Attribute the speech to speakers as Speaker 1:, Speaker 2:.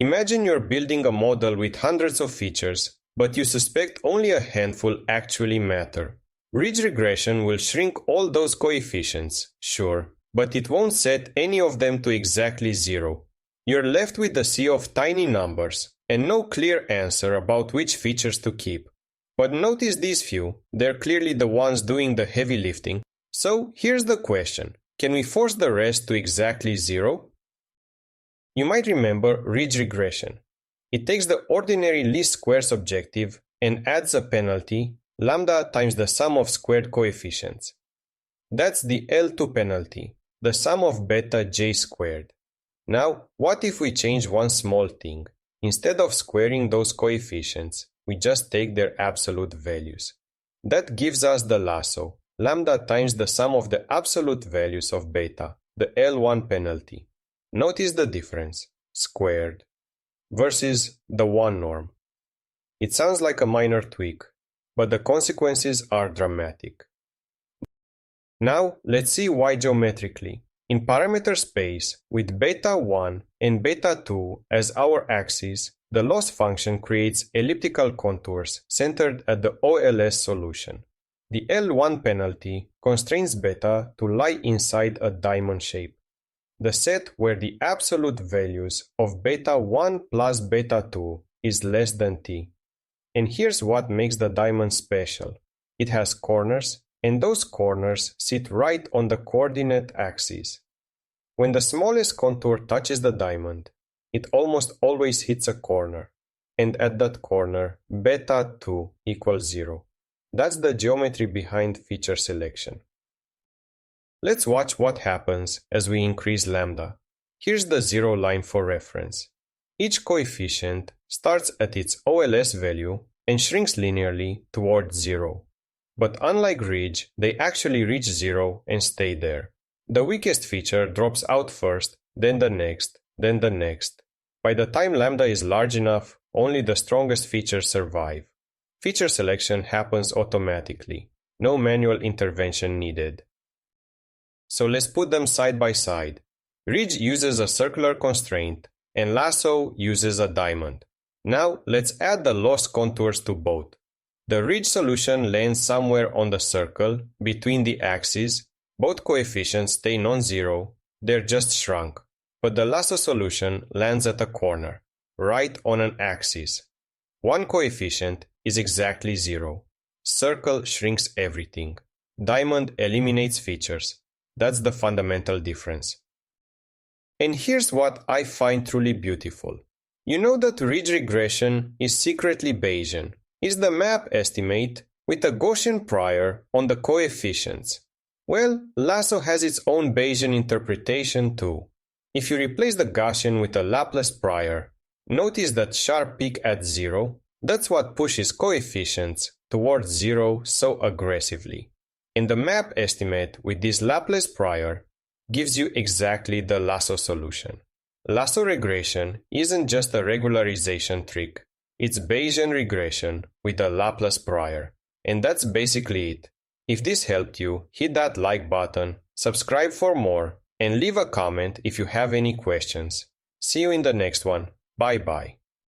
Speaker 1: Imagine you're building a model with hundreds of features, but you suspect only a handful actually matter. Ridge regression will shrink all those coefficients, sure, but it won't set any of them to exactly zero. You're left with a sea of tiny numbers, and no clear answer about which features to keep. But notice these few, they're clearly the ones doing the heavy lifting. So here's the question, can we force the rest to exactly zero? You might remember ridge regression. It takes the ordinary least squares objective and adds a penalty, lambda times the sum of squared coefficients. That's the L2 penalty, the sum of beta j squared. Now, what if we change one small thing? Instead of squaring those coefficients, we just take their absolute values. That gives us the lasso, lambda times the sum of the absolute values of beta, the L1 penalty. Notice the difference, squared, versus the 1 norm. It sounds like a minor tweak, but the consequences are dramatic. Now, let's see why geometrically. In parameter space, with beta 1 and beta 2 as our axes, the loss function creates elliptical contours centered at the OLS solution. The L1 penalty constrains beta to lie inside a diamond shape, the set where the absolute values of beta 1 plus beta 2 is less than t. And here's what makes the diamond special. It has corners, and those corners sit right on the coordinate axis. When the smallest contour touches the diamond, it almost always hits a corner, and at that corner, beta 2 equals 0. That's the geometry behind feature selection. Let's watch what happens as we increase lambda. Here's the zero line for reference. Each coefficient starts at its OLS value and shrinks linearly towards 0. But unlike ridge, they actually reach 0 and stay there. The weakest feature drops out first, then the next, then the next. By the time lambda is large enough, only the strongest features survive. Feature selection happens automatically. No manual intervention needed. So let's put them side by side. Ridge uses a circular constraint, and Lasso uses a diamond. Now let's add the loss contours to both. The ridge solution lands somewhere on the circle, between the axes. Both coefficients stay non-zero, they're just shrunk. But the Lasso solution lands at a corner, right on an axis. One coefficient is exactly 0. Circle shrinks everything. Diamond eliminates features. That's the fundamental difference. And here's what I find truly beautiful. You know that ridge regression is secretly Bayesian. Is the map estimate with a Gaussian prior on the coefficients. Well, Lasso has its own Bayesian interpretation too. If you replace the Gaussian with a Laplace prior, notice that sharp peak at 0, that's what pushes coefficients towards 0 so aggressively. And the map estimate with this Laplace prior gives you exactly the Lasso solution. Lasso regression isn't just a regularization trick. It's Bayesian regression with a Laplace prior. And that's basically it. If this helped you, hit that like button, subscribe for more, and leave a comment if you have any questions. See you in the next one. Bye bye.